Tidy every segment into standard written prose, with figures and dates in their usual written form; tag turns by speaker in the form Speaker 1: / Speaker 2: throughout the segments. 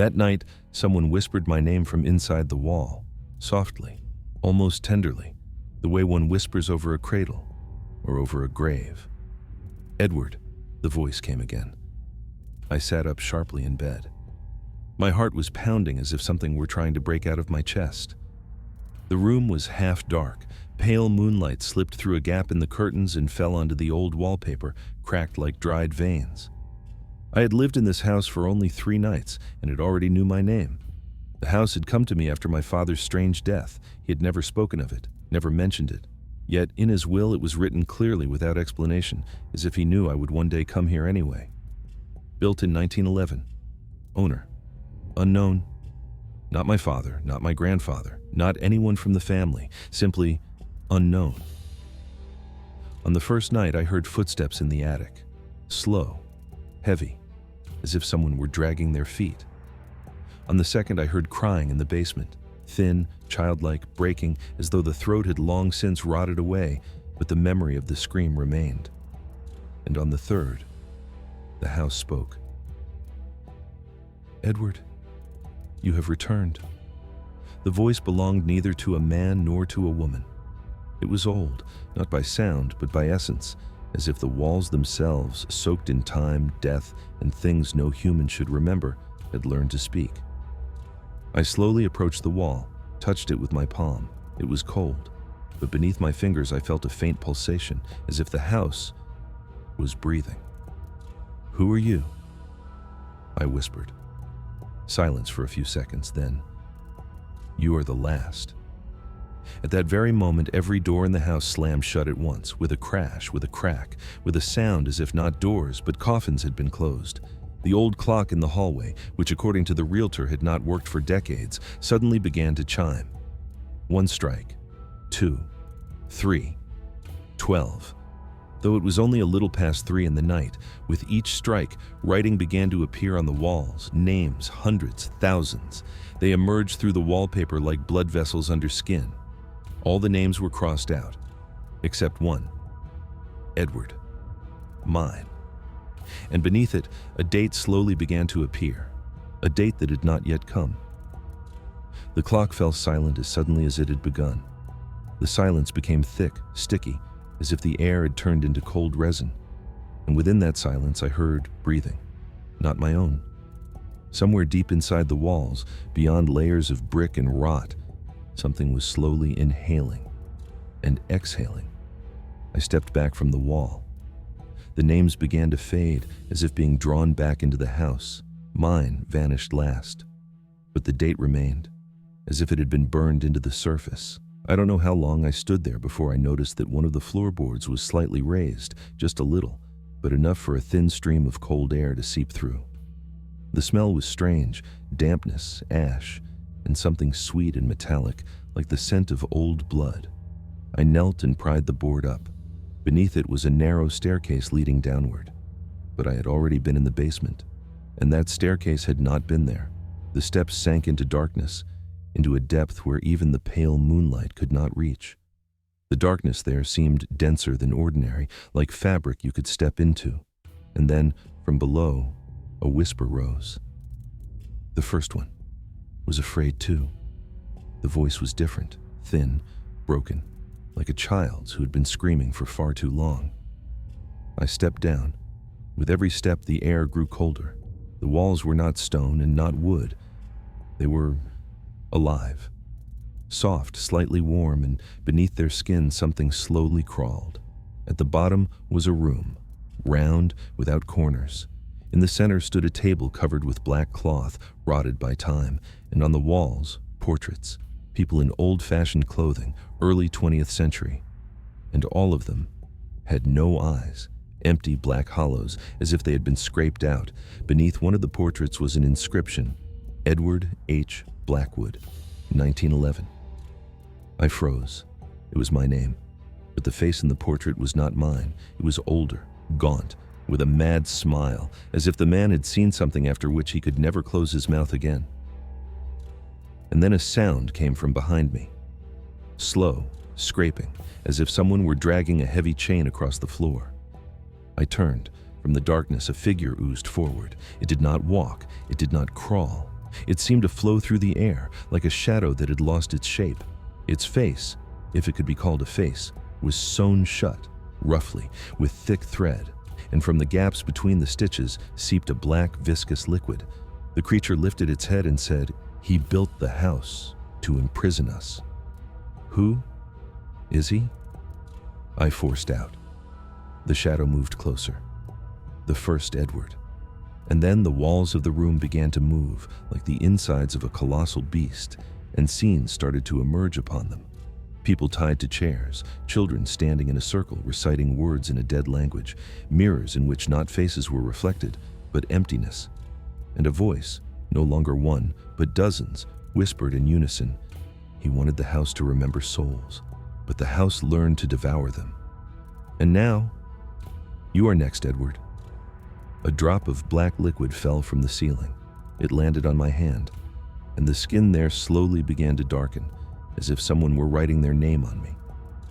Speaker 1: That night, someone whispered my name from inside the wall, softly, almost tenderly, the way one whispers over a cradle or over a grave. "Edward," the voice came again. I sat up sharply in bed. My heart was pounding as if something were trying to break out of my chest. The room was half dark. Pale moonlight slipped through a gap in the curtains and fell onto the old wallpaper, cracked like dried veins. I had lived in this house for only 3 nights, and it already knew my name. The house had come to me after my father's strange death. He had never spoken of it, never mentioned it. Yet in his will it was written clearly without explanation, as if he knew I would one day come here anyway. Built in 1911. Owner. Unknown. Not my father, not my grandfather, not anyone from the family, simply unknown. On the first night, I heard footsteps in the attic. Slow, heavy, as if someone were dragging their feet. On the second, I heard crying in the basement, thin, childlike, breaking, as though the throat had long since rotted away, but the memory of the scream remained. And on the third, the house spoke. "Edward, you have returned." The voice belonged neither to a man nor to a woman. It was old, not by sound, but by essence, as if the walls themselves, soaked in time, death, and things no human should remember, had learned to speak. I slowly approached the wall, touched it with my palm. It was cold, but beneath my fingers I felt a faint pulsation, as if the house was breathing. "Who are you?" I whispered. Silence for a few seconds, then, "You are the last." At that very moment, every door in the house slammed shut at once, with a crash, with a crack, with a sound as if not doors, but coffins had been closed. The old clock in the hallway, which according to the realtor had not worked for decades, suddenly began to chime. 1 strike, 2, 3, 12. Though it was only a little past 3 in the night, with each strike, writing began to appear on the walls, names, hundreds, thousands. They emerged through the wallpaper like blood vessels under skin. All the names were crossed out, except one. Edward. Mine. And beneath it, a date slowly began to appear, a date that had not yet come. The clock fell silent as suddenly as it had begun. The silence became thick, sticky, as if the air had turned into cold resin. And within that silence I heard breathing, not my own. Somewhere deep inside the walls, beyond layers of brick and rot, something was slowly inhaling and exhaling. I stepped back from the wall. The names began to fade, as if being drawn back into the house. Mine vanished last, but the date remained, as if it had been burned into the surface. I don't know how long I stood there before I noticed that one of the floorboards was slightly raised, just a little, but enough for a thin stream of cold air to seep through. The smell was strange, dampness, ash, and something sweet and metallic, like the scent of old blood. I knelt and pried the board up. Beneath it was a narrow staircase leading downward. But I had already been in the basement, and that staircase had not been there. The steps sank into darkness, into a depth where even the pale moonlight could not reach. The darkness there seemed denser than ordinary, like fabric you could step into. And then, from below, a whisper rose. The first one was afraid too. The voice was different, thin, broken, like a child's who had been screaming for far too long. I stepped down. With every step, the air grew colder. The walls were not stone and not wood. They were alive, soft, slightly warm, and beneath their skin something slowly crawled. At the bottom was a room, round, without corners. In the center stood a table covered with black cloth, rotted by time, and on the walls, portraits, people in old-fashioned clothing, early 20th century. And all of them had no eyes, empty black hollows, as if they had been scraped out. Beneath one of the portraits was an inscription, Edward H. Blackwood, 1911. I froze. It was my name. But the face in the portrait was not mine. It was older, gaunt, with a mad smile, as if the man had seen something after which he could never close his mouth again. And then a sound came from behind me. Slow, scraping, as if someone were dragging a heavy chain across the floor. I turned. From the darkness, a figure oozed forward. It did not walk. It did not crawl. It seemed to flow through the air, like a shadow that had lost its shape. Its face, if it could be called a face, was sewn shut, roughly, with thick thread, and from the gaps between the stitches seeped a black, viscous liquid. The creature lifted its head and said, "He built the house to imprison us." "Who is he?" I forced out. The shadow moved closer. The first Edward. And then the walls of the room began to move like the insides of a colossal beast, and scenes started to emerge upon them. People tied to chairs, children standing in a circle reciting words in a dead language, mirrors in which not faces were reflected, but emptiness. And a voice, no longer one, but dozens, whispered in unison. He wanted the house to remember souls, but the house learned to devour them. And now, you are next, Edward. A drop of black liquid fell from the ceiling. It landed on my hand, and the skin there slowly began to darken, as if someone were writing their name on me.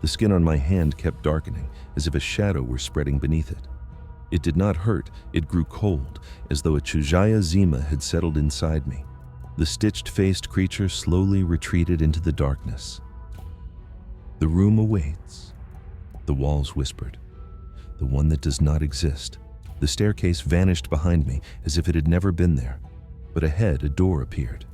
Speaker 1: The skin on my hand kept darkening, as if a shadow were spreading beneath it. It did not hurt, it grew cold, as though a chujaya zima had settled inside me. The stitched-faced creature slowly retreated into the darkness. "The room awaits," the walls whispered. "The one that does not exist." The staircase vanished behind me as if it had never been there, but ahead a door appeared.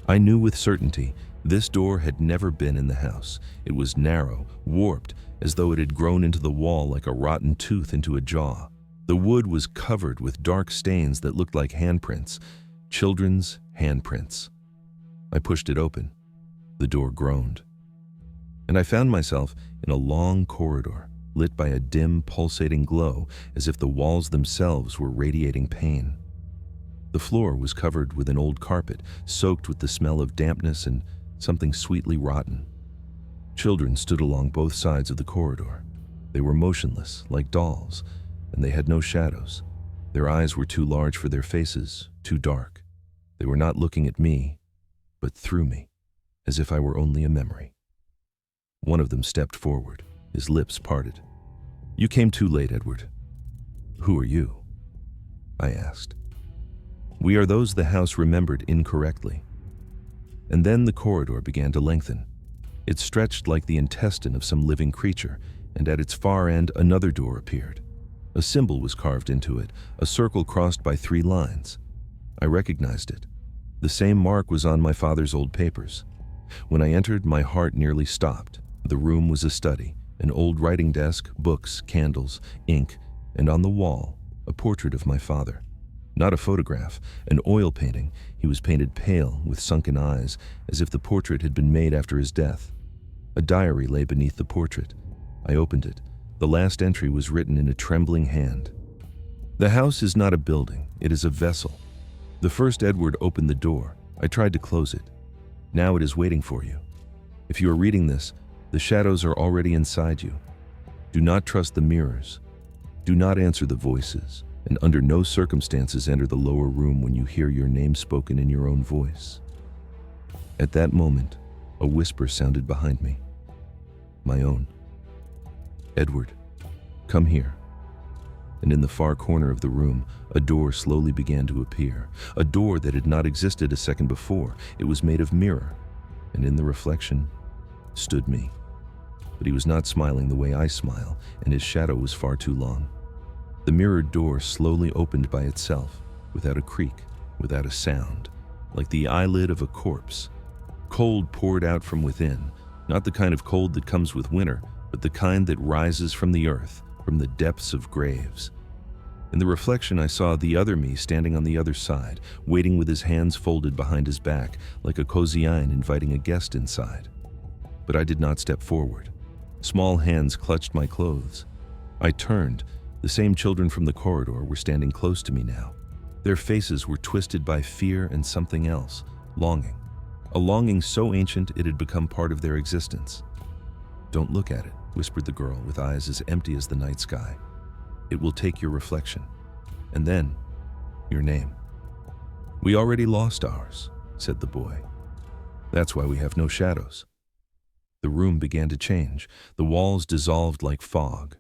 Speaker 1: I knew with certainty this door had never been in the house. It was narrow, warped, as though it had grown into the wall like a rotten tooth into a jaw. The wood was covered with dark stains that looked like handprints, children's handprints. I pushed it open. The door groaned, and I found myself in a long corridor, lit by a dim, pulsating glow, as if the walls themselves were radiating pain. The floor was covered with an old carpet, soaked with the smell of dampness and something sweetly rotten. Children stood along both sides of the corridor. They were motionless, like dolls, and they had no shadows. Their eyes were too large for their faces, too dark. They were not looking at me, but through me, as if I were only a memory. One of them stepped forward, his lips parted. "You came too late, Edward." "Who are you?" I asked. "We are those the house remembered incorrectly." And then the corridor began to lengthen. It stretched like the intestine of some living creature, and at its far end another door appeared. A symbol was carved into it, a circle crossed by 3 lines. I recognized it. The same mark was on my father's old papers. When I entered, my heart nearly stopped. The room was a study. An old writing desk, books, candles, ink, and on the wall, a portrait of my father. Not a photograph, an oil painting. He was painted pale, with sunken eyes, as if the portrait had been made after his death. A diary lay beneath the portrait. I opened it. The last entry was written in a trembling hand. "The house is not a building, it is a vessel. The first Edward opened the door. I tried to close it. Now it is waiting for you. If you are reading this, the shadows are already inside you. Do not trust the mirrors. Do not answer the voices, and under no circumstances enter the lower room when you hear your name spoken in your own voice." At that moment, a whisper sounded behind me. My own. "Edward, come here." And in the far corner of the room, a door slowly began to appear. A door that had not existed a second before. It was made of mirror, and in the reflection stood me. But he was not smiling the way I smile, and his shadow was far too long. The mirrored door slowly opened by itself, without a creak, without a sound, like the eyelid of a corpse. Cold poured out from within, not the kind of cold that comes with winter, but the kind that rises from the earth, from the depths of graves. In the reflection, I saw the other me standing on the other side, waiting with his hands folded behind his back, like a koziain inviting a guest inside. But I did not step forward. Small hands clutched my clothes. I turned. The same children from the corridor were standing close to me now. Their faces were twisted by fear and something else, longing. A longing so ancient it had become part of their existence. "Don't look at it," whispered the girl with eyes as empty as the night sky. "It will take your reflection. And then, your name." "We already lost ours," said the boy. "That's why we have no shadows." The room began to change. The walls dissolved like fog.